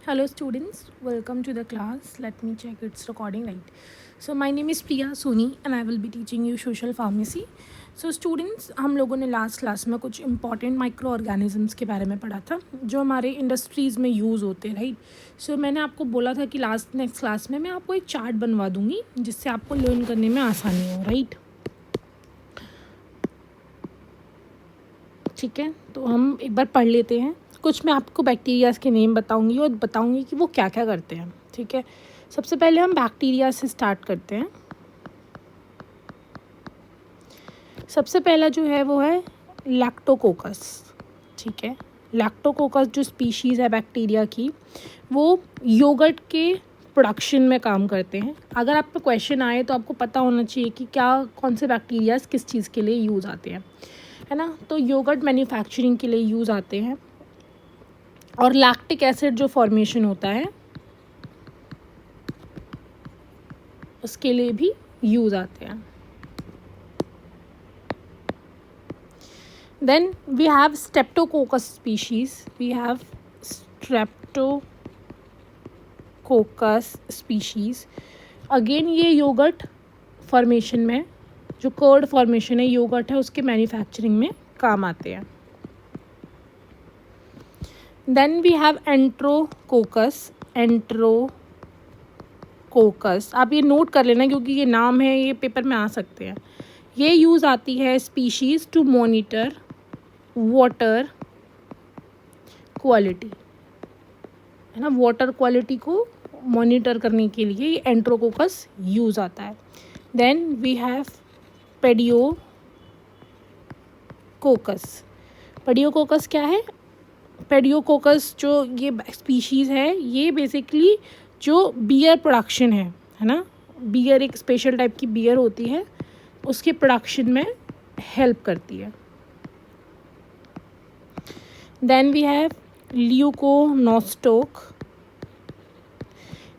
Hello students, welcome to the class. Let me check its recording right. So my name is Priya Soni and I will be teaching you social pharmacy. So students, हम लोगों ने last class में कुछ important micro organisms के बारे में पढ़ा था जो हमारे इंडस्ट्रीज़ में यूज़ होते हैं, राइट. सो मैंने आपको बोला था कि नेक्स्ट क्लास में मैं आपको एक चार्ट बनवा दूँगी जिससे आपको लर्न करने में आसानी हो, राइट. ठीक है, तो हम एक बार पढ़ लेते हैं. कुछ मैं आपको बैक्टीरियाज़ के नेम बताऊंगी और बताऊंगी कि वो क्या क्या करते हैं. ठीक है, सबसे पहले हम बैक्टीरिया से स्टार्ट करते हैं. सबसे पहला जो है वो है लैक्टोकोकस. ठीक है, लैक्टोकोकस जो स्पीशीज़ है बैक्टीरिया की, वो योगर्ट के प्रोडक्शन में काम करते हैं. अगर आप पे क्वेश्चन आए तो आपको पता होना चाहिए कि कौन से बैक्टीरियाज़ किस चीज़ के लिए यूज़ आते हैं, है ना. तो योगर्ट मैन्युफैक्चरिंग के लिए यूज़ आते हैं और लैक्टिक एसिड जो फॉर्मेशन होता है उसके लिए भी यूज़ आते हैं. Then we have streptococcus species. We have streptococcus species. Again ये योगर्ट फॉर्मेशन में, जो कर्ड फॉर्मेशन है योगर्ट है उसके मैन्युफैक्चरिंग में काम आते हैं. Then we have enterococcus. आप ये नोट कर लेना क्योंकि ये नाम है, ये पेपर में आ सकते हैं. ये यूज़ आती है species to monitor water quality, है ना. वाटर क्वालिटी को मॉनिटर करने के लिए ये एंट्रोकोकस यूज़ आता है. Then we have pediococcus. Pediococcus क्या है? पेडियोकोकस जो ये स्पीशीज़ है ये बेसिकली जो बियर प्रोडक्शन है ना. बियर एक स्पेशल टाइप की बियर होती है, उसके प्रोडक्शन में हेल्प करती है. Then we have leuconostoc.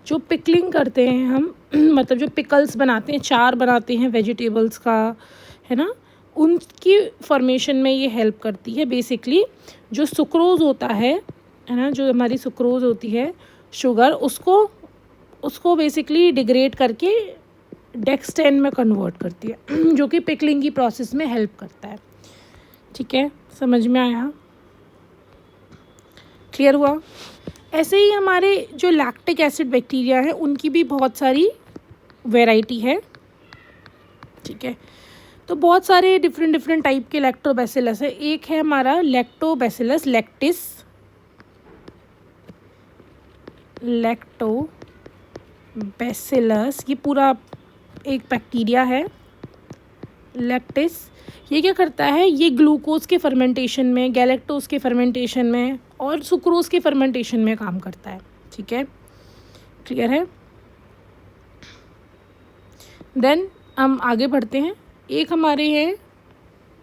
जो पिकलिंग करते हैं हम मतलब जो पिकल्स बनाते हैं, चार बनाते हैं वेजिटेबल्स का, है ना, उनकी फॉर्मेशन में ये हेल्प करती है. बेसिकली जो सुक्रोज़ होता है ना, जो हमारी सुक्रोज़ होती है शुगर, उसको बेसिकली डिग्रेड करके डेक्सटेन में कन्वर्ट करती है जो कि पिकलिंग की प्रोसेस में हेल्प करता है. ठीक है, समझ में आया? क्लियर हुआ? ऐसे ही हमारे जो लैक्टिक एसिड बैक्टीरिया है उनकी भी बहुत सारी वैरायटी है. ठीक है, तो बहुत सारे डिफरेंट टाइप के लैक्टोबैसिलस है. एक है हमारा लैक्टोबैसिलस लैक्टोबैसिलस. ये पूरा एक बैक्टीरिया है लैक्टिस. ये क्या करता है? ये ग्लूकोज के फर्मेंटेशन में, गैलेक्टोज के फर्मेंटेशन में और सुक्रोज के फर्मेंटेशन में काम करता है. ठीक है, क्लियर है? देन हम आगे बढ़ते हैं. एक हमारे हैं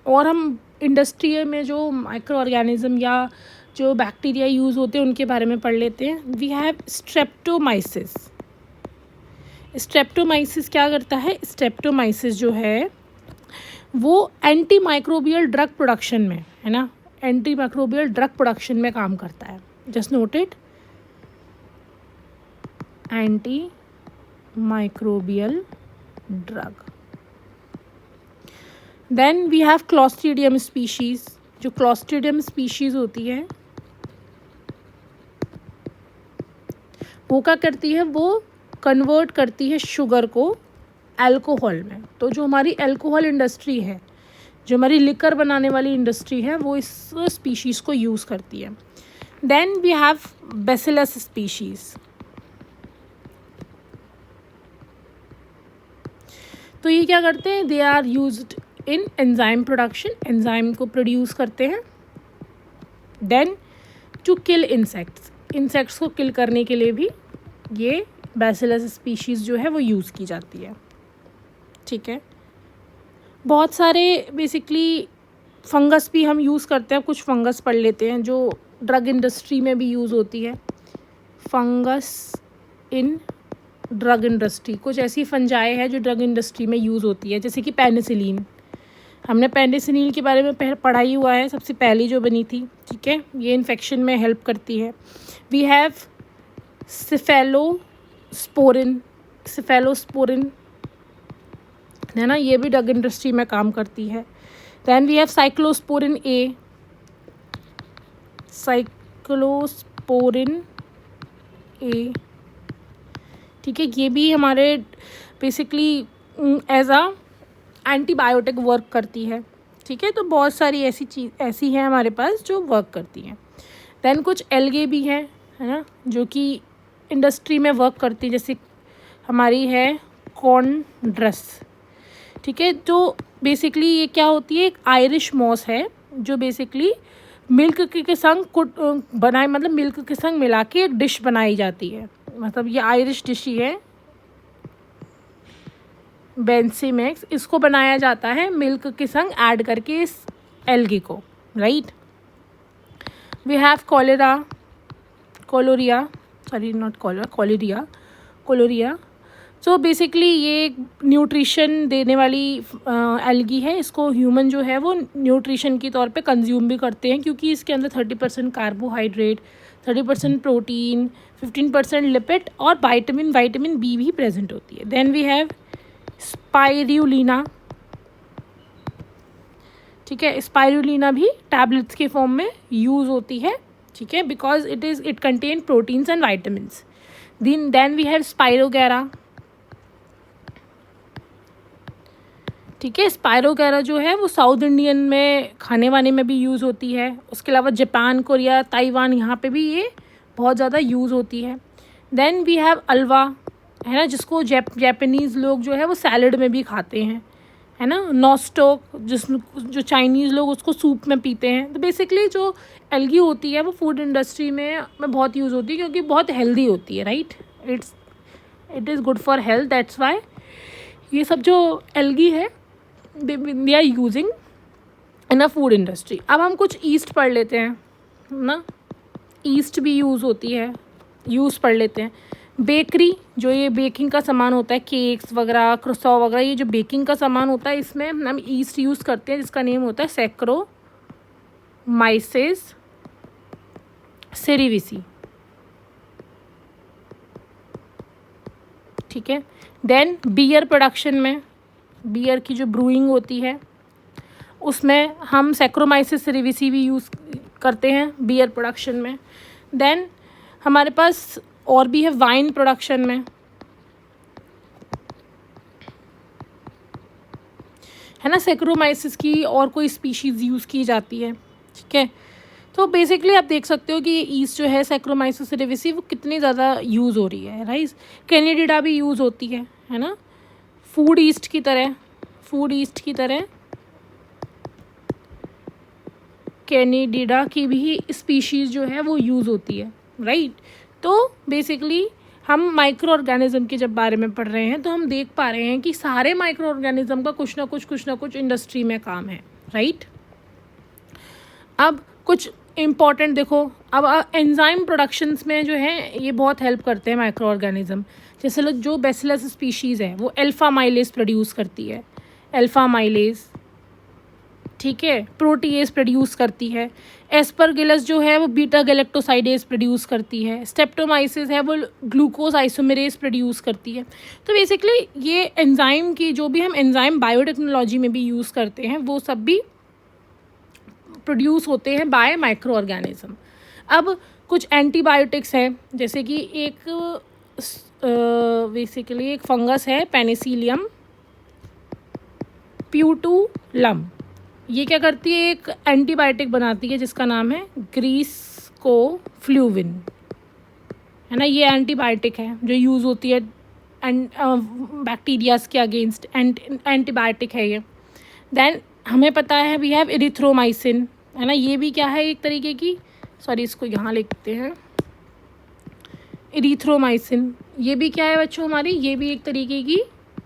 और हम इंडस्ट्री में जो माइक्रो ऑर्गेनिज्म या जो बैक्टीरिया यूज़ होते हैं उनके बारे में पढ़ लेते हैं. We have Streptomyces. स्ट्रेप्टोमाइसिस क्या करता है? स्ट्रेप्टोमाइसिस जो है वो एंटी माइक्रोबियल ड्रग प्रोडक्शन में, है ना, एंटी माइक्रोबियल ड्रग प्रोडक्शन में काम करता है. Just note it, anti microbial drug. Then we have clostridium species. जो क्लॉस्ट्रीडियम स्पीशीज़ होती है वो क्या करती है? वो कन्वर्ट करती है शुगर को अल्कोहल में. तो जो हमारी अल्कोहल इंडस्ट्री है, जो हमारी लिकर बनाने वाली इंडस्ट्री है, वो इस स्पीशीज़ को यूज़ करती है. Then we have bacillus species. तो ये क्या करते हैं? They are used in enzyme production. Enzyme को प्रोड्यूस करते हैं. देन टू किल इंसेक्ट्स को किल करने के लिए भी ये बैसिलस स्पीशीज़ जो है वो यूज़ की जाती है. ठीक है, बहुत सारे बेसिकली फंगस भी हम यूज़ करते हैं. कुछ फंगस पढ़ लेते हैं जो ड्रग इंडस्ट्री में भी यूज़ होती है. फंगस इन ड्रग इंडस्ट्री, कुछ ऐसी फंजाई है जो ड्रग इंडस्ट्री में यूज़ होती है, जैसे कि पेनिसिलिन. हमने पेनिसिलिन के बारे में पढ़ा ही हुआ है, सबसे पहली जो बनी थी. ठीक है, ये इन्फेक्शन में हेल्प करती है. वी हैव सिफेलोस्पोरिन है ना, ये भी ड्रग इंडस्ट्री में काम करती है। Then we have cyclosporin A, ठीक है, ये भी हमारे basically as a antibiotic work करती है, ठीक है। तो बहुत सारी ऐसी हैं हमारे पास जो वर्क करती हैं। देन कुछ एल्गे भी हैं, है ना, जो कि इंडस्ट्री में वर्क करती है, जैसे हमारी है कॉर्नड्रस, ठीक है। तो बेसिकली ये क्या होती है, एक आयरिश मॉस है जो बेसिकली मिल्क के संग मतलब मिल्क के संग मिला के एक डिश बनाई जाती है, मतलब ये आयरिश डिश ही है बेंसीमेक्स, इसको बनाया जाता है मिल्क के संग ऐड करके इस एल्गी को, right. We have chlorella. So basically ये न्यूट्रिशन देने वाली एल्गी है। इसको ह्यूमन जो है वो न्यूट्रिशन के तौर पे कंज्यूम भी करते हैं, क्योंकि इसके अंदर 30% कार्बोहाइड्रेट, 30% प्रोटीन, 15% लिपिड और विटामिन बी भी प्रेजेंट होती है। देन वी हैव स्पाइरुलिना, ठीक है। स्पाइरुलिना भी टैबलेट्स के फॉर्म में यूज़ होती है, ठीक है, because it contain proteins and vitamins. Then we have spirogyra, ठीक है। स्पाइरोगैरा जो है वो साउथ इंडियन में खाने वाने में भी यूज़ होती है। उसके अलावा जापान, कोरिया, ताइवान, यहाँ पे भी ये बहुत ज़्यादा यूज़ होती है। देन वी हैव अल्वा, है ना, जिसको जापानीज़ लोग जो है वो सैलड में भी खाते हैं, है ना। नॉस्टॉक, जो चाइनीज़ लोग उसको सूप में पीते हैं। तो बेसिकली जो एल्गी होती है वो फूड इंडस्ट्री में बहुत यूज़ होती है, क्योंकि बहुत हेल्दी होती है, right. It is good for health, that's why ये सब जो एल्गी है they are using in a food industry. अब हम कुछ ईस्ट पढ़ लेते हैं ना, ईस्ट भी यूज़ होती है, पढ़ लेते हैं। बेकरी, जो ये बेकिंग का सामान होता है, केक्स वगैरह, क्रोसॉ वगैरह, ये जो बेकिंग का सामान होता है इसमें हम ईस्ट यूज़ करते हैं, जिसका नेम होता है सैक्रोमाइसेस सेरेविसी, ठीक है। देन बियर प्रोडक्शन में, बियर की जो ब्रूइंग होती है उसमें हम सैक्रोमाइसेस सेरेविसी भी यूज़ करते हैं बियर प्रोडक्शन में। देन हमारे पास और भी है वाइन प्रोडक्शन में, है ना, सैक्रोमाइसेस की और कोई स्पीशीज़ यूज़ की जाती है, ठीक है। तो बेसिकली आप देख सकते हो कि ये ईस्ट जो है सैक्रोमाइसेस सेरेविसी वो कितनी ज़्यादा यूज़ हो रही है, राइट। कैनेडिडा भी यूज़ होती है ना, फूड ईस्ट की तरह कैनेडिडा की भी स्पीशीज़ जो है वो यूज़ होती है, राइट। तो बेसिकली हम माइक्रो ऑर्गेनिज्म के जब बारे में पढ़ रहे हैं तो हम देख पा रहे हैं कि सारे माइक्रो ऑर्गेनिज्म का कुछ ना कुछ इंडस्ट्री में काम है, राइट। अब कुछ इम्पॉर्टेंट देखो, अब एंजाइम प्रोडक्शंस में जो है ये बहुत हेल्प करते हैं माइक्रो ऑर्गेनिज्म। जैसे जो बैसिलस स्पीशीज़ है वो अल्फा माइलेज प्रोड्यूस करती है, ठीक है, प्रोटीएज प्रोड्यूस करती है। एस्परगिलस जो है वो बीटा गैलेक्टोसाइडेज प्रोड्यूस करती है। स्टेप्टोमाइसिस है वो ग्लूकोज आइसोमेरेज प्रोड्यूस करती है। तो बेसिकली ये एंजाइम की जो भी हम एंजाइम बायोटेक्नोलॉजी में भी यूज़ करते हैं वो सब भी प्रोड्यूस होते हैं बाय माइक्रो ऑर्गेनिज्म। अब कुछ एंटीबायोटिक्स हैं, जैसे कि बेसिकली एक फंगस है पेनिसिलियम प्यूटुलम, ये क्या करती है, एक एंटीबायोटिक बनाती है जिसका नाम है ग्रीसकोफ्लूविन, है ना। ये एंटीबायोटिक है जो यूज़ होती है बैक्टीरियाज के अगेंस्ट, एंटीबायोटिक है ये। देन हमें पता है वी हैव एरिथ्रोमाइसिन, है ना, ये भी क्या है, एक तरीके की, सॉरी इसको यहाँ लिखते हैं, एरिथ्रोमाइसिन, ये भी क्या है बच्चों हमारी, ये भी एक तरीके की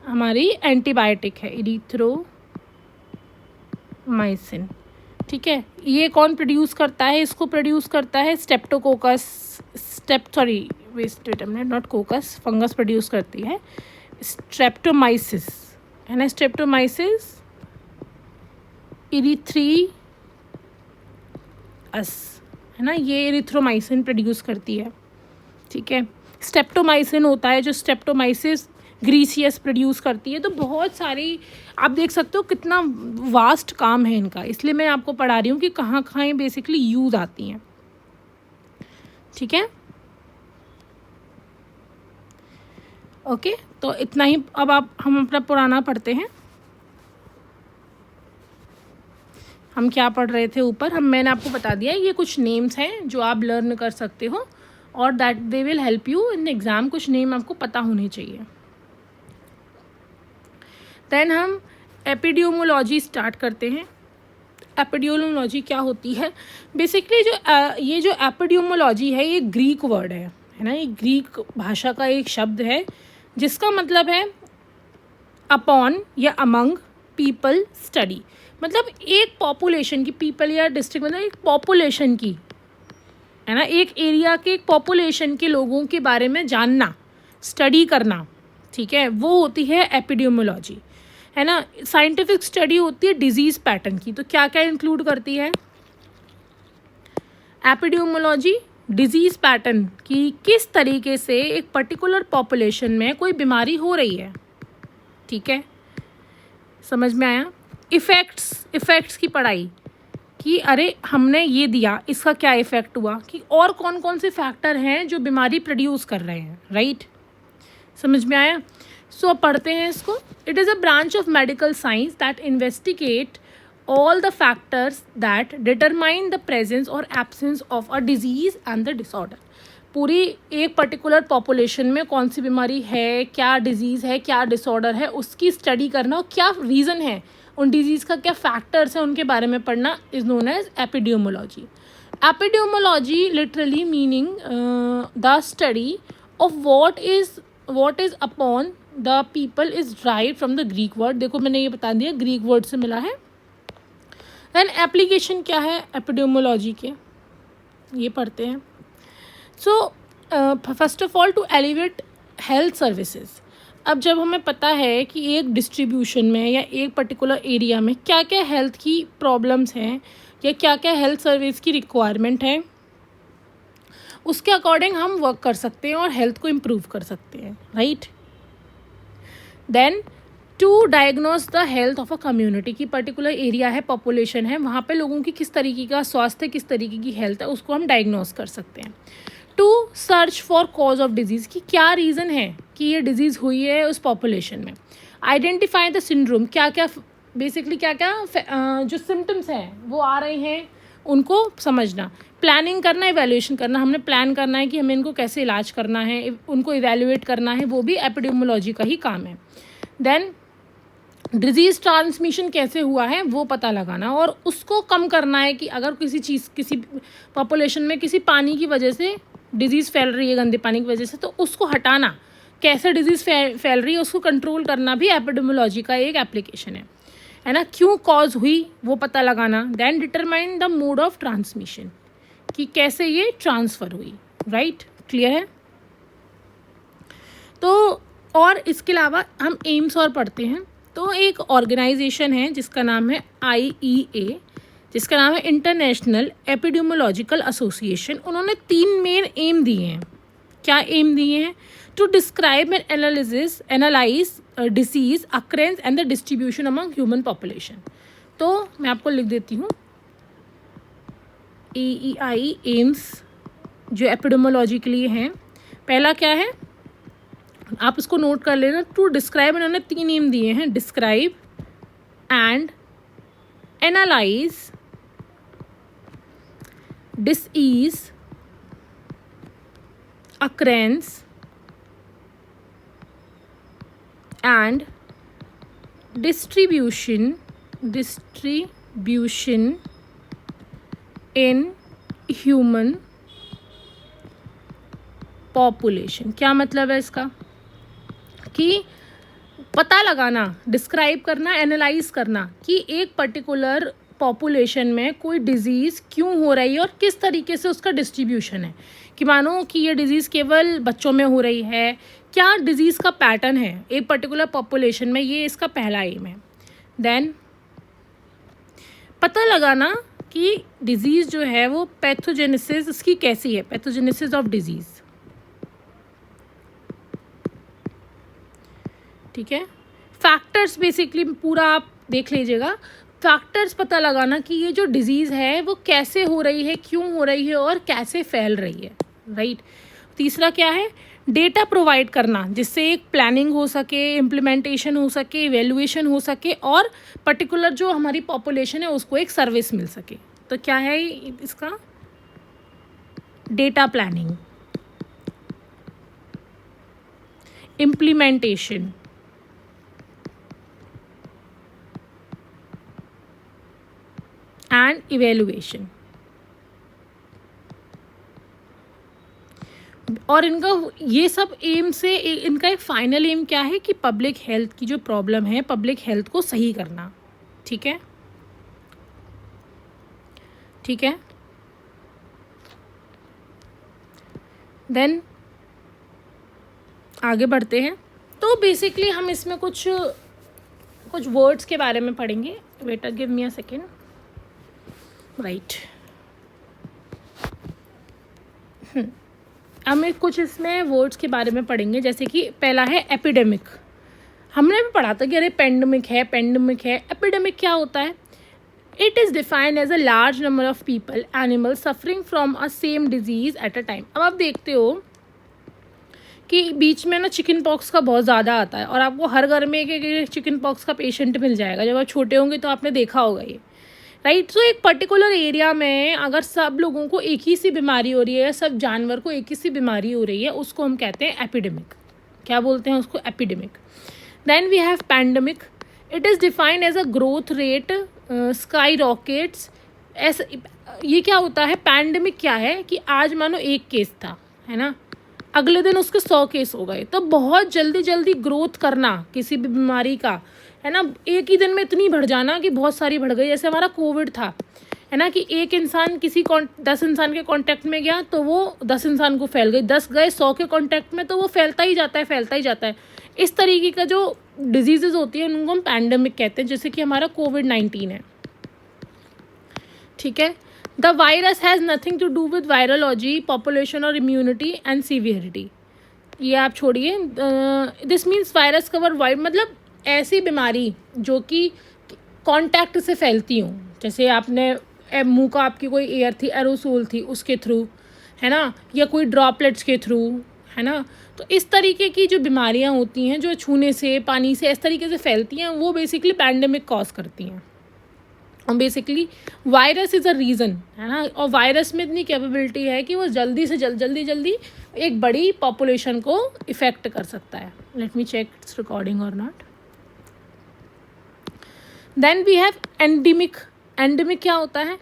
हमारी एंटीबायोटिक है, एरिथ्रोमाइसिन, ठीक है। ये कौन प्रोड्यूस करता है, इसको प्रोड्यूस करता है स्टेप्टोकोकस, नॉट कोकस, फंगस प्रोड्यूस करती है स्ट्रेप्टोमाइसिस, है ना, स्ट्रेप्टोमाइसिस इरिथ्रियस, है ना, ये एरिथ्रोमाइसिन प्रोड्यूस करती है, ठीक है। स्टेप्टोमाइसिन होता है जो स्टेप्टोमाइसिस ग्रीसियस प्रोड्यूस करती है। तो बहुत सारी आप देख सकते हो कितना वास्ट काम है इनका, इसलिए मैं आपको पढ़ा रही हूँ कि कहाँ कहाँ ये बेसिकली यूज़ आती हैं। ठीक है, ओके, तो इतना ही। अब हम अपना पुराना पढ़ते हैं। हम क्या पढ़ रहे थे ऊपर, मैंने आपको बता दिया ये कुछ नेम्स हैं जो आप लर्न कर सकते हो और that they will help you in exam. कुछ नेम आपको पता होने चाहिए। देन हम एपिड्यूमोलॉजी स्टार्ट करते हैं। एपिड्यूमोलॉजी क्या होती है? बेसिकली ये जो एपिड्यूमोलॉजी है ये ग्रीक वर्ड है ना, ये ग्रीक भाषा का एक शब्द है जिसका मतलब है अपॉन या अमंग पीपल स्टडी। मतलब एक पॉपुलेशन की, पीपल या डिस्ट्रिक्ट मतलब एक पॉपुलेशन की, है ना, एक एरिया के एक पॉपुलेशन के लोगों के बारे में जानना, स्टडी करना। ठीक है, वो होती है एपिड्यूमोलॉजी, है ना। साइंटिफिक स्टडी होती है डिजीज़ पैटर्न की। तो क्या क्या इंक्लूड करती है एपिड्यूमोलॉजी? डिजीज़ पैटर्न की, किस तरीके से एक पर्टिकुलर पॉपुलेशन में कोई बीमारी हो रही है। ठीक है, समझ में आया। इफ़ेक्ट्स की पढ़ाई कि अरे हमने ये दिया, इसका क्या इफ़ेक्ट हुआ, कि और कौन कौन से फैक्टर हैं जो बीमारी प्रोड्यूस कर रहे हैं। राइट, समझ में आया। सो अब पढ़ते हैं इसको। It is a branch of medical science that investigate all the factors that determine the presence or absence of a disease and the disorder। पूरी एक पर्टिकुलर पॉपुलेशन में कौन सी बीमारी है, क्या डिजीज़ है, क्या डिसऑर्डर है, उसकी स्टडी करना और क्या रीज़न है, उन डिजीज़ का क्या फैक्टर्स है, उनके बारे में पढ़ना is known as epidemiology. Epidemiology literally meaning the study of what is upon the people is derived from the Greek word. देखो मैंने ये बता दिया, ग्रीक वर्ड से मिला है। देन एप्लीकेशन क्या है एपिड्यूमोलॉजी के, ये पढ़ते हैं। So first of all to elevate health services. अब जब हमें पता है कि एक डिस्ट्रीब्यूशन में या एक पर्टिकुलर एरिया में क्या क्या हेल्थ की प्रॉब्लम्स हैं या क्या क्या हेल्थ सर्विस की रिक्वायरमेंट है, उसके अकॉर्डिंग हम वर्क कर सकते हैं और हेल्थ को इम्प्रूव कर सकते हैं। Right, then to diagnose the health of a community की पर्टिकुलर एरिया है, पॉपुलेशन है, वहाँ पे लोगों की किस तरीके का स्वास्थ्य, किस तरीके की हेल्थ है, उसको हम डायग्नोस कर सकते हैं। To search for cause of disease की क्या रीज़न है कि ये डिजीज़ हुई है उस पॉपुलेशन में। आइडेंटिफाई द सिंड्रोम, क्या क्या बेसिकली क्या क्या जो सिम्टम्स हैं वो आ रहे हैं उनको समझना। प्लानिंग करना, इवैल्यूएशन करना, हमने प्लान करना है कि हमें इनको कैसे इलाज करना है, उनको इवैल्यूएट करना है, वो भी एपिड्यूमोलॉजी का ही काम है। देन डिजीज़ ट्रांसमिशन कैसे हुआ है वो पता लगाना और उसको कम करना है कि अगर किसी पॉपुलेशन में किसी पानी की वजह से डिजीज़ फैल रही है, गंदे पानी की वजह से, तो उसको हटाना, कैसे डिजीज़ फैल रही है उसको कंट्रोल करना भी एपिडेमियोलॉजी का एक एप्लीकेशन है ना। क्यों कॉज हुई वो पता लगाना। Then determine the mode of transmission कि कैसे ये ट्रांसफ़र हुई। राइट, क्लियर है। तो और इसके अलावा हम एम्स और पढ़ते हैं। तो एक ऑर्गेनाइजेशन है जिसका नाम है IEA, जिसका नाम है इंटरनेशनल एपिडेमियोलॉजिकल एसोसिएशन। उन्होंने 3 मेन एम दिए हैं। क्या एम दिए हैं? To describe and analyse disease occurrence and the distribution among human population. तो मैं आपको लिख देती हूँ AEI एम्स जो एपिडेमियोलॉजी के लिए हैं। पहला क्या है आप इसको नोट कर लेना। टू डिस्क्राइब, इन्होंने 3 नेम दिए हैं, describe and analyse disease occurrence and distribution in human population. क्या मतलब है इसका कि पता लगाना, डिस्क्राइब करना, एनालाइज करना कि एक पर्टिकुलर पॉपुलेशन में कोई डिज़ीज़ क्यों हो रही है और किस तरीके से उसका डिस्ट्रीब्यूशन है। कि मानो कि ये डिज़ीज़ केवल बच्चों में हो रही है, क्या डिज़ीज़ का पैटर्न है एक पर्टिकुलर पॉपुलेशन में, ये इसका पहला एम है। देन पता लगाना कि डिज़ीज़ जो है वो पैथोजेनेसिस इसकी कैसी है, पैथोजेनेसिस ऑफ डिज़ीज़। ठीक है। फैक्टर्स बेसिकली पूरा आप देख लीजिएगा, फैक्टर्स पता लगाना कि ये जो डिजीज़ है वो कैसे हो रही है, क्यों हो रही है और कैसे फैल रही है, राइट। तीसरा क्या है, डेटा प्रोवाइड करना जिससे एक प्लानिंग हो सके, इम्प्लीमेंटेशन हो सके, इवेल्युएशन हो सके और पर्टिकुलर जो हमारी पॉपुलेशन है उसको एक सर्विस मिल सके। तो क्या है इसका, data planning, implementation, and evaluation. और इनका ये सब एम से इनका एक फाइनल एम क्या है कि पब्लिक हेल्थ की जो प्रॉब्लम है, पब्लिक हेल्थ को सही करना। ठीक है, ठीक है। देन आगे बढ़ते हैं। तो बेसिकली हम इसमें कुछ वर्ड्स के बारे में पढ़ेंगे। Wait, give me a second, right. हमें कुछ इसमें वर्ड्स के बारे में पढ़ेंगे, जैसे कि पहला है एपिडेमिक। हमने भी पढ़ा था कि अरे पेंडेमिक है, पेंडेमिक है। एपिडेमिक क्या होता है? It is defined as a large number of people, animals suffering from a same disease at a time. अब आप देखते हो कि बीच में ना चिकन पॉक्स का बहुत ज़्यादा आता है और आपको हर घर में एक चिकन पॉक्स का पेशेंट मिल जाएगा। जब आप छोटे होंगे तो आपने देखा होगा ये, राइट। तो एक पर्टिकुलर एरिया में अगर सब लोगों को एक ही सी बीमारी हो रही है, सब जानवर को एक ही सी बीमारी हो रही है, उसको हम कहते हैं एपिडेमिक। क्या बोलते हैं उसको? Epidemic. Then we have pandemic. It is defined as a growth rate skyrockets. ऐसा ये क्या होता है? पैंडेमिक क्या है कि आज मानो एक केस था, है ना, अगले दिन उसके 100 केस हो गए। तो बहुत जल्दी जल्दी ग्रोथ करना किसी भी बीमारी का, है ना, एक ही दिन में इतनी बढ़ जाना कि बहुत सारी बढ़ गई। जैसे हमारा कोविड था, है ना, कि एक इंसान किसी 10 इंसान के कांटेक्ट में गया तो वो 10 इंसान को फैल गई, 10 गए 100 के कांटेक्ट में तो वो फैलता ही जाता है, फैलता ही जाता है। इस तरीके का जो डिजीज़ेज होती है उनको हम पैंडेमिक कहते हैं, जैसे कि हमारा कोविड-19 है। ठीक है। The virus has nothing to do with virology, population और इम्यूनिटी एंड सीवियरिटी। ये आप छोड़िए। This means virus cover wide, मतलब ऐसी बीमारी जो कि कांटेक्ट से फैलती हूँ। जैसे आपने मुंह का आपकी कोई एयर थी, एरोसोल थी, उसके थ्रू, है ना, या कोई ड्रॉपलेट्स के थ्रू, है ना। तो इस तरीके की जो बीमारियाँ होती हैं जो छूने से, पानी से, इस तरीके से फैलती हैं, वो बेसिकली पैंडेमिक कॉज करती हैं। और basically virus is a reason, है ना। और वायरस में इतनी कैपेबिलिटी है कि वो जल्दी से जल्दी एक बड़ी पॉपुलेशन को इफ़ेक्ट कर सकता है। Let me check its recording और not. Then we have endemic. Endemic क्या होता है?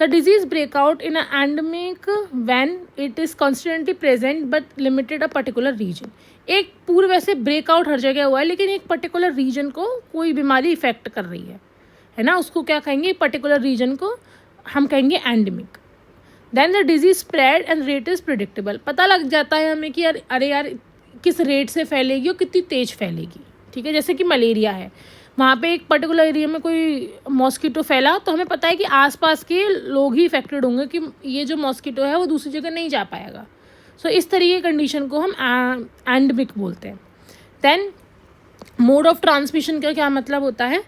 The disease break out in a endemic when it is constantly present but limited a particular region. एक पूरे वैसे ब्रेकआउट हर जगह हुआ है, लेकिन एक पर्टिकुलर रीजन को कोई बीमारी इफेक्ट कर रही है ना, उसको क्या कहेंगे? पर्टिकुलर रीजन को हम कहेंगे endemic. Then the disease spread and rate is predictable. पता लग जाता है हमें कि यार अरे यार किस रेट से फैलेगी और कितनी तेज फैलेगी। ठीक है, जैसे कि मलेरिया है, वहाँ पे एक पर्टिकुलर एरिया में कोई मॉस्किटो फैला तो हमें पता है कि आसपास के लोग ही इफेक्टेड होंगे, कि ये जो मॉस्किटो है वो दूसरी जगह नहीं जा पाएगा। सो इस तरीके की कंडीशन को हम एंडेमिक बोलते हैं। देन मोड ऑफ ट्रांसमिशन का क्या मतलब होता है?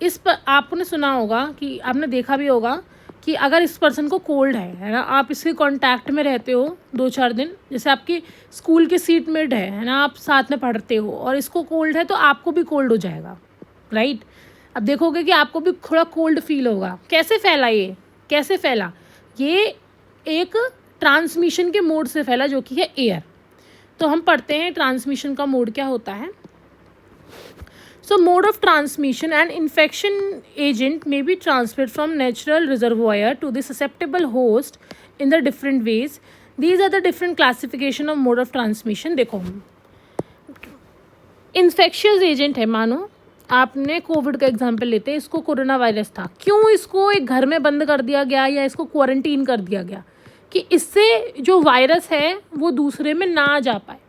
इस पर आपने सुना होगा कि आपने देखा भी होगा कि अगर इस पर्सन को कोल्ड है ना, आप इसके कांटेक्ट में रहते हो 2-4 दिन, जैसे आपकी स्कूल के सीटमेट है ना, आप साथ में पढ़ते हो और इसको कोल्ड है तो आपको भी कोल्ड हो जाएगा, राइट। अब देखोगे कि आपको भी थोड़ा कोल्ड फील होगा। कैसे फैला ये? कैसे फैला? ये एक ट्रांसमिशन के मोड से फैला, जो कि है एयर। तो हम पढ़ते हैं ट्रांसमिशन का मोड क्या होता है। So mode of transmission, an infection agent may be transferred from natural reservoir to the susceptible host in the different ways. These are the different classification of mode of transmission. देखो, infectious agent है, मानो आपने Covid का example लेते हैं, इसको corona virus था। क्यों इसको एक घर में बंद कर दिया गया या इसको क्वारंटीन कर दिया गया? कि इससे जो वायरस है वो दूसरे में ना जा पाए।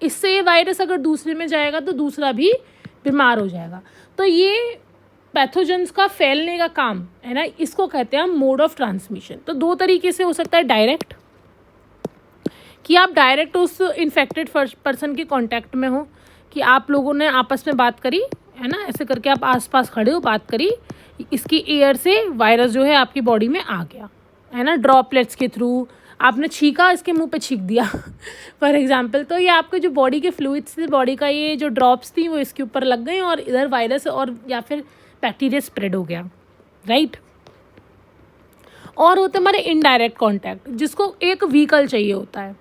इससे ये वायरस अगर दूसरे में जाएगा तो दूसरा भी बीमार हो जाएगा। तो ये पैथोजेंस का फैलने का काम है ना, इसको कहते हैं हम मोड ऑफ ट्रांसमिशन। तो 2 तरीके से हो सकता है। डायरेक्ट, कि आप डायरेक्ट उस इन्फेक्टेड पर्सन के कांटेक्ट में हो, कि आप लोगों ने आपस में बात करी है ना, ऐसे करके आप आसपास खड़े हो, बात करी, इसकी एयर से वायरस जो है आपकी बॉडी में आ गया है ना, ड्रॉपलेट्स के थ्रू। आपने छींका, इसके मुंह पे छींक दिया फॉर एग्जांपल, तो ये आपके जो बॉडी के फ्लूइड्स थे, बॉडी का ये जो ड्रॉप्स थी वो इसके ऊपर लग गए और इधर वायरस और या फिर बैक्टीरिया स्प्रेड हो गया, राइट। और होते हमारे इनडायरेक्ट कॉन्टैक्ट, जिसको एक व्हीकल चाहिए होता है।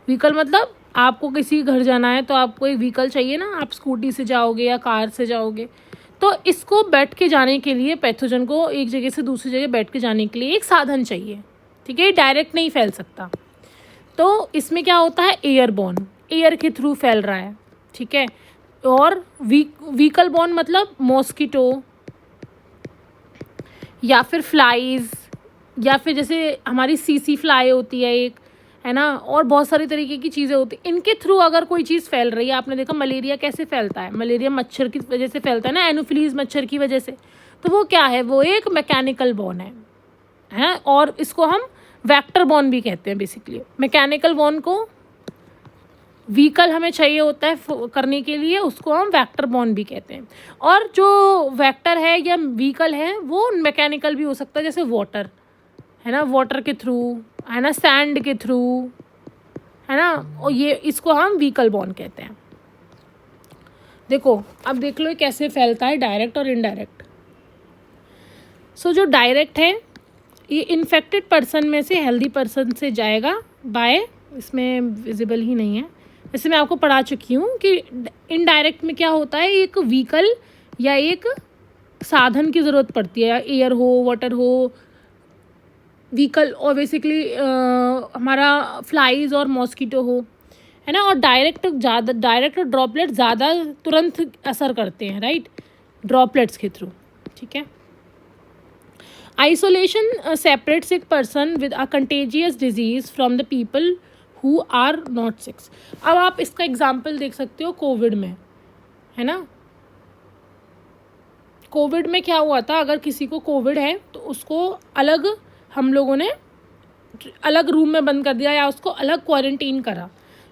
व्हीकल मतलब आपको किसी घर जाना है तो आपको एक व्हीकल चाहिए ना, आप स्कूटी से जाओगे या कार से जाओगे, तो इसको बैठ के जाने के लिए, पैथोजन को एक जगह से दूसरी जगह बैठ के जाने के लिए एक साधन चाहिए, ठीक है। डायरेक्ट नहीं फैल सकता, तो इसमें क्या होता है, एयरबॉर्न, एयर के थ्रू फैल रहा है, ठीक है। और व्हीकल बॉर्न मतलब मॉस्किटो या फिर फ्लाइज, या फिर जैसे हमारी सीसी फ्लाई होती है एक, है ना, और बहुत सारी तरीके की चीज़ें होती हैं, इनके थ्रू अगर कोई चीज़ फैल रही है। आपने देखा मलेरिया कैसे फैलता है, मलेरिया मच्छर की वजह से फैलता है ना, एनोफिलीज मच्छर की वजह से, तो वो क्या है, वो एक मैकेनिकल बॉर्न है। और इसको हम वेक्टर बॉर्न भी कहते हैं। बेसिकली मैकेनिकल बॉर्न को व्हीकल हमें चाहिए होता है करने के लिए, उसको हम वेक्टर बॉर्न भी कहते हैं। और जो वेक्टर है या व्हीकल है वो मैकेनिकल भी हो सकता है, जैसे वाटर है ना, वाटर के थ्रू है ना, सैंड के थ्रू है ना, और ये इसको हम व्हीकल बॉर्न कहते हैं। देखो अब देख लो ये कैसे फैलता है, डायरेक्ट और इनडायरेक्ट। सो जो डायरेक्ट है ये इन्फेक्टेड पर्सन में से हेल्दी पर्सन से जाएगा बाय, इसमें विजिबल ही नहीं है, जैसे मैं आपको पढ़ा चुकी हूँ कि इनडायरेक्ट में क्या होता है, एक व्हीकल या एक साधन की ज़रूरत पड़ती है, एयर हो, वाटर हो, व्हीकल, और बेसिकली हमारा फ्लाइज और मॉस्किटो हो, है ना। और डायरेक्ट और ड्रॉपलेट ज़्यादा तुरंत असर करते हैं, राइट, ड्रॉपलेट्स के थ्रू, ठीक है। आइसोलेशन सेपरेट्स एक person with a contagious disease from the people who are not sick. अब आप इसका एग्जाम्पल देख सकते हो कोविड में, है ना। कोविड में क्या हुआ था, अगर किसी को कोविड है तो उसको अलग हम लोगों ने अलग रूम में बंद कर दिया या उसको अलग क्वारंटीन करा।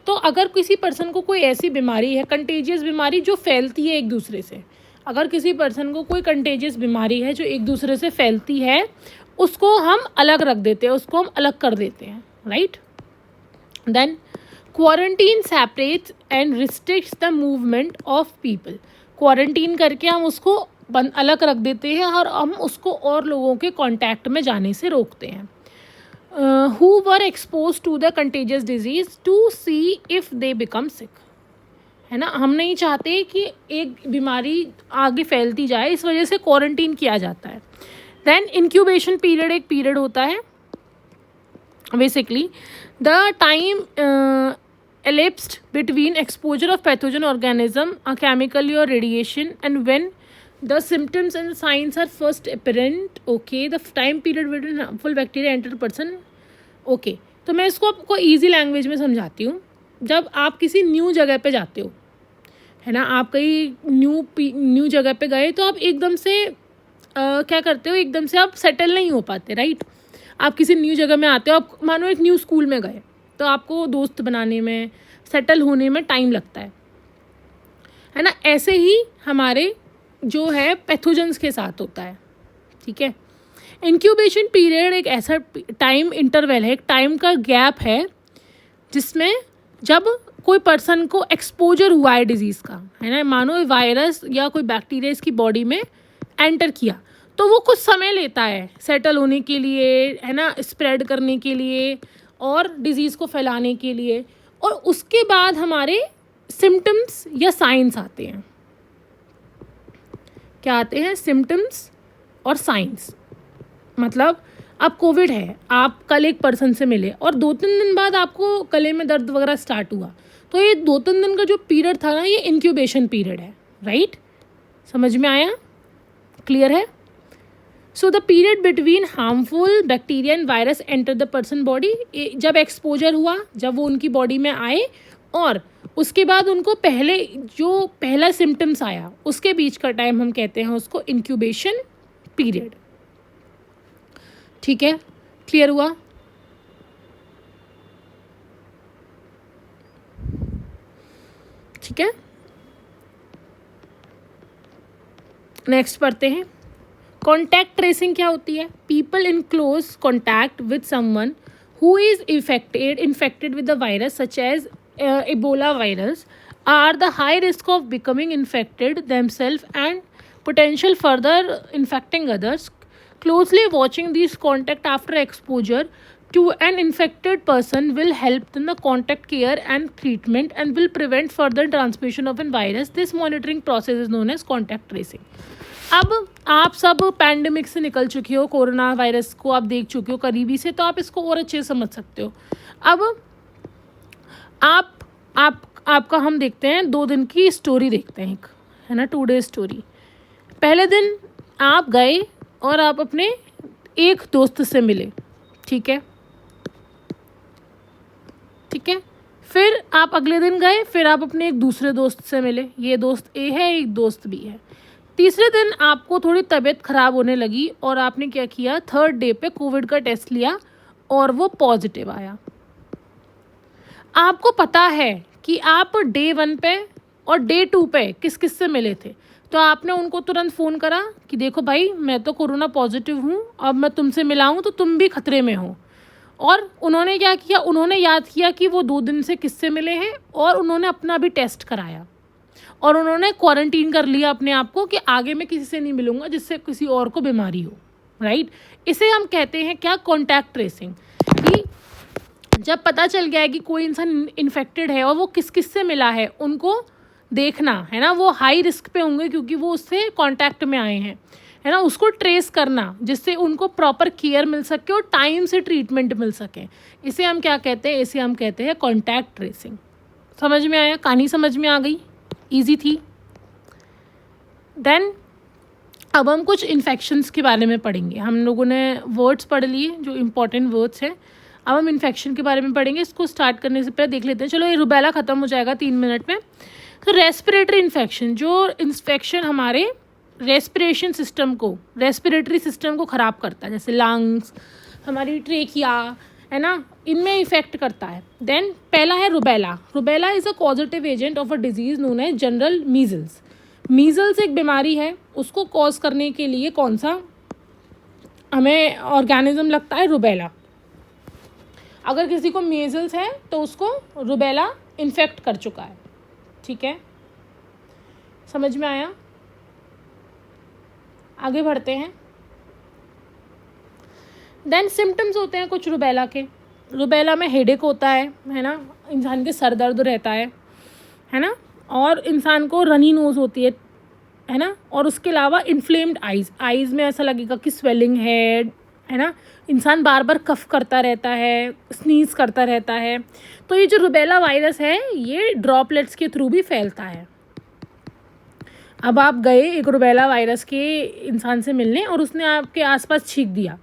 तो अगर किसी पर्सन को कोई ऐसी बीमारी है, कंटेजियस बीमारी जो फैलती है एक दूसरे से, अगर किसी पर्सन को कोई कंटेजियस बीमारी है जो एक दूसरे से फैलती है, उसको हम अलग रख देते हैं, उसको हम अलग कर देते हैं, right. Then quarantine separates and restricts the movement of people. Quarantine करके हम उसको अलग रख देते हैं और हम उसको और लोगों के कांटेक्ट में जाने से रोकते हैं। Who were exposed to the contagious disease to see if they become sick, है ना। हम नहीं चाहते कि एक बीमारी आगे फैलती जाए, इस वजह से क्वारंटीन किया जाता है। देन इंक्यूबेशन पीरियड एक पीरियड होता है, basically the time elapsed between exposure of pathogen organism, a chemically or radiation, and when the symptoms and the signs are first apparent. Okay, the time period between harmful bacteria enter person. Okay, तो मैं इसको आपको easy language में समझाती हूँ। जब आप किसी न्यू जगह पे जाते हो, है ना, आप कहीं न्यू जगह पे गए तो आप एकदम से क्या करते हो, एकदम से आप सेटल नहीं हो पाते, राइट। आप किसी न्यू जगह में आते हो, आप मानो एक न्यू स्कूल में गए, तो आपको दोस्त बनाने में, सेटल होने में टाइम लगता है ना। ऐसे ही हमारे जो है पैथोजेंस के साथ होता है, ठीक है। इंक्यूबेशन पीरियड एक ऐसा टाइम इंटरवल है, एक टाइम का गैप है, जिसमें जब कोई पर्सन को एक्सपोजर हुआ है डिजीज़ का, है ना, मानो वायरस या कोई बैक्टीरिया इसकी बॉडी में एंटर किया, तो वो कुछ समय लेता है सेटल होने के लिए, है ना, स्प्रेड करने के लिए और डिजीज़ को फैलाने के लिए। और उसके बाद हमारे सिम्टम्स या साइंस आते हैं। क्या आते हैं, सिम्टम्स और साइंस। मतलब अब कोविड है, आप कल एक पर्सन से मिले और 2-3 दिन बाद आपको गले में दर्द वगैरह स्टार्ट हुआ, तो ये 2-3 दिन का जो पीरियड था ना, ये इंक्यूबेशन पीरियड है, राइट। समझ में आया, क्लियर है। So the period between harmful bacteria and virus enter the person body, जब एक्सपोजर हुआ, जब वो उनकी बॉडी में आए और उसके बाद उनको पहला सिम्टम्स आया, उसके बीच का टाइम हम कहते हैं उसको इंक्यूबेशन पीरियड, ठीक है। क्लियर हुआ। ठीक है, नेक्स्ट पढ़ते हैं। कॉन्टैक्ट ट्रेसिंग क्या होती है? People in close contact with someone who is infected with the virus such as Ebola virus are the high risk of becoming infected themselves and potential further infecting others. Closely watching these contact after exposure to an infected person will help in the contact care and treatment and will prevent further transmission of a virus. This monitoring process is known as contact tracing. अब आप सब pandemic से निकल चुके हो, corona virus को आप देख चुके हो करीबी से, तो आप इसको और अच्छे से समझ सकते हो। अब आपका हम देखते हैं 2 दिन की स्टोरी देखते हैं, एक है ना 2 डे स्टोरी। पहले दिन आप गए और आप अपने एक दोस्त से मिले, ठीक है, फिर आप अगले दिन गए, फिर आप अपने एक दूसरे दोस्त से मिले, ये दोस्त ए है, एक दोस्त बी है। तीसरे दिन आपको थोड़ी तबीयत ख़राब होने लगी और आपने क्या किया, 3rd डे पे कोविड का टेस्ट लिया और वो पॉजिटिव आया। आपको पता है कि आप डे 1 पे और डे 2 पे किस किस से मिले थे, तो आपने उनको तुरंत फ़ोन करा कि देखो भाई मैं तो कोरोना पॉजिटिव हूँ, अब मैं तुमसे मिला हूँ तो तुम भी खतरे में हो। और उन्होंने क्या किया, उन्होंने याद किया कि वो 2 दिन से किससे मिले हैं और उन्होंने अपना भी टेस्ट कराया और उन्होंने क्वारंटीन कर लिया अपने आप को कि आगे मैं किसी से नहीं मिलूंगा जिससे किसी और को बीमारी हो, राइट। इसे हम कहते हैं क्या, कॉन्टैक्ट ट्रेसिंग। कि जब पता चल गया है कि कोई इंसान इन्फेक्टेड है और वो किस किस से मिला है, उनको देखना है ना, वो हाई रिस्क पे होंगे क्योंकि वो उससे कॉन्टैक्ट में आए हैं, है ना, उसको ट्रेस करना जिससे उनको प्रॉपर केयर मिल सके और टाइम से ट्रीटमेंट मिल सके। इसे हम क्या कहते हैं, इसे हम कहते हैं कॉन्टैक्ट ट्रेसिंग। समझ में आया, कहानी समझ में आ गई, ईजी थी। देन अब हम कुछ इन्फेक्शंस के बारे में पढ़ेंगे। हम लोगों ने वर्ड्स पढ़ लिए जो इम्पोर्टेंट वर्ड्स हैं, अब हम इन्फेक्शन के बारे में पढ़ेंगे। इसको स्टार्ट करने से पहले देख लेते हैं, चलो ये रुबेला ख़त्म हो जाएगा 3 मिनट में। तो रेस्पिरेटरी इन्फेक्शन, जो इन्फेक्शन हमारे रेस्पिरेटरी सिस्टम को ख़राब करता है, जैसे लंग्स, हमारी ट्रेकिया, है ना, इनमें इफेक्ट करता है। देन पहला है rubella. Rubella is a positive agent of a disease known as general measles. Measles एक बीमारी है, उसको कॉज करने के लिए कौन सा हमें ऑर्गेनिज्म लगता है, रुबेला। अगर किसी को मीजल्स है तो उसको रुबेला इन्फेक्ट कर चुका है, ठीक है, समझ में आया। आगे बढ़ते हैं। देन सिम्टम्स होते हैं कुछ रुबेला के। रुबेला में हेडेक होता है ना, इंसान के सर दर्द रहता है ना, और इंसान को रनी नोज़ होती है ना, और उसके अलावा इन्फ्लेम्ड आइज़ में ऐसा लगेगा कि स्वेलिंग है ना, इंसान बार बार कफ करता रहता है, स्नीज़ करता रहता है। तो ये जो रुबेला वायरस है ये ड्रॉपलेट्स के थ्रू भी फैलता है। अब आप गए एक रुबेला वायरस के इंसान से मिलने और उसने आपके आसपास छींक दिया,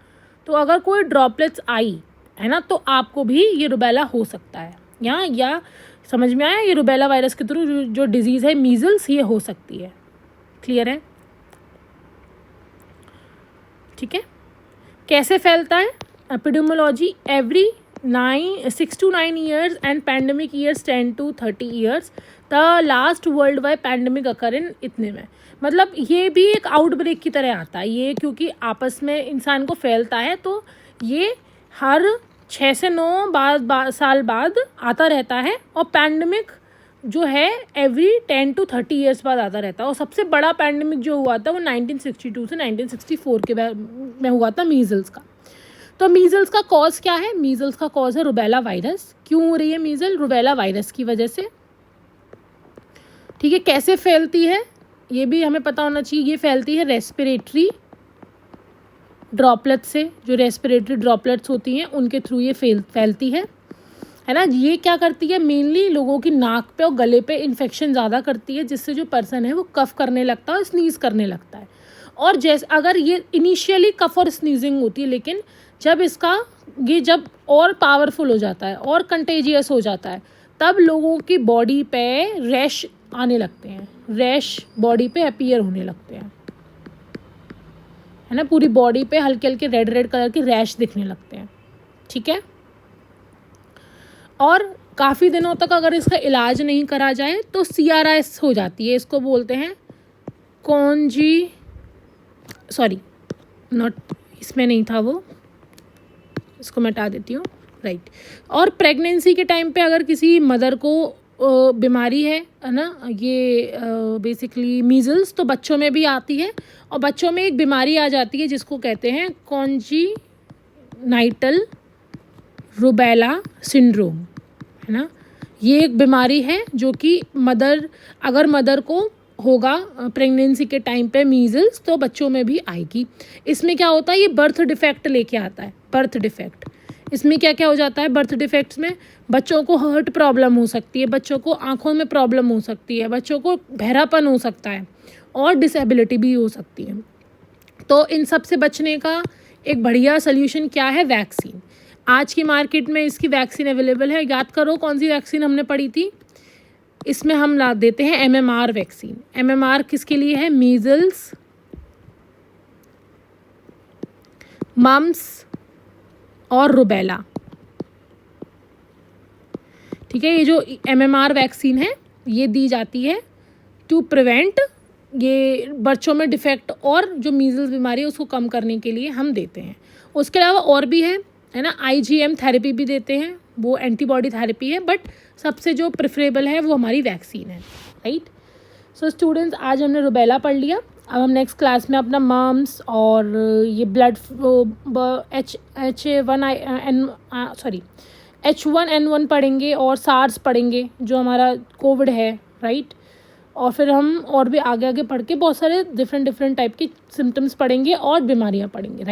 तो अगर कोई ड्रॉपलेट्स आई है ना, तो आपको भी ये रुबेला हो सकता है। या समझ में आया, ये रुबेला वायरस के थ्रू जो डिजीज़ है मीजल्स, ये हो सकती है। क्लियर है, ठीक है। कैसे फैलता है, epidemiology, every 6 to 9 years and pandemic years 10 to 30 years the last world wide pandemic occur in इतने में। मतलब ये भी एक आउटब्रेक की तरह आता है ये, क्योंकि आपस में इंसान को फैलता है, तो ये हर 6 से 9 साल बाद आता रहता है। और पैंडमिक जो है एवरी 10 to 30 years बाद आता रहता है। और सबसे बड़ा पैंडमिक जो हुआ था वो 1962 से 1964 के में हुआ था, मीजल्स का। तो मीजल्स का कॉज क्या है, मीजल्स का कॉज है रुबेला वायरस। क्यों हो रही है मीजल, रुबेला वायरस की वजह से, ठीक है। कैसे फैलती है ये भी हमें पता होना चाहिए। ये फैलती है रेस्पिरेटरी ड्रॉपलेट से, जो रेस्पिरेटरी ड्रॉपलेट्स होती हैं उनके थ्रू ये फैलती है ना। ये क्या करती है, मेनली लोगों की नाक पे और गले पे इन्फेक्शन ज़्यादा करती है, जिससे जो पर्सन है वो कफ करने लगता है और स्नीज़ करने लगता है। और जैसे अगर ये इनिशियली कफ और स्नीजिंग होती है, लेकिन जब ये जब और पावरफुल हो जाता है और कंटेजियस हो जाता है, तब लोगों की बॉडी पे रैश आने लगते हैं, रैश बॉडी पे अपीयर होने लगते हैं, है ना। पूरी बॉडी पे हल्के हल्के रेड रेड कलर के रैश दिखने लगते हैं, ठीक है। और काफ़ी दिनों तक अगर इसका इलाज नहीं करा जाए तो CRS हो जाती है, इसको बोलते हैं नॉट, इसमें नहीं था वो, इसको मैं हटा देती हूँ, राइट। और प्रेगनेंसी के टाइम पे अगर किसी मदर को बीमारी है ना, ये बेसिकली मीज़ल्स, तो बच्चों में भी आती है। और बच्चों में एक बीमारी आ जाती है जिसको कहते हैं कॉन्जीनाइटल रूबेला सिंड्रोम, है ना। ये एक बीमारी है जो कि अगर मदर को होगा प्रेगनेंसी के टाइम पे मीज़ल्स, तो बच्चों में भी आएगी। इसमें क्या होता है, ये बर्थ डिफेक्ट लेके आता है, बर्थ डिफेक्ट। इसमें क्या क्या हो जाता है बर्थ डिफेक्ट्स में, बच्चों को हार्ट प्रॉब्लम हो सकती है, बच्चों को आँखों में प्रॉब्लम हो सकती है, बच्चों को बहरापन हो सकता है और डिसेबिलिटी भी हो सकती है। तो इन सब से बचने का एक बढ़िया सोल्यूशन क्या है, वैक्सीन। आज की मार्केट में इसकी वैक्सीन अवेलेबल है। याद करो कौन सी वैक्सीन हमने पढ़ी थी, इसमें हम ला देते हैं MMR वैक्सीन। MMR किसके लिए है, मीज़ल्स, मम्स और रुबेला, ठीक है। ये जो MMR वैक्सीन है ये दी जाती है टू प्रिवेंट ये बच्चों में डिफेक्ट, और जो मीज़ल्स बीमारी है उसको कम करने के लिए हम देते हैं। उसके अलावा और भी है ना, IgM थेरेपी भी देते हैं, वो एंटीबॉडी थेरेपी है, बट सबसे जो प्रेफरेबल है वो हमारी वैक्सीन है, राइट। सो स्टूडेंट्स, आज हमने रुबेला पढ़ लिया। अब हम नेक्स्ट क्लास में अपना मम्स और ये ब्लड H1N1 पढ़ेंगे और SARS पढ़ेंगे जो हमारा कोविड है, राइट। और फिर हम और भी आगे आगे पढ़ के बहुत सारे डिफरेंट टाइप के सिम्टम्स पढ़ेंगे और बीमारियाँ पढ़ेंगे, राइट।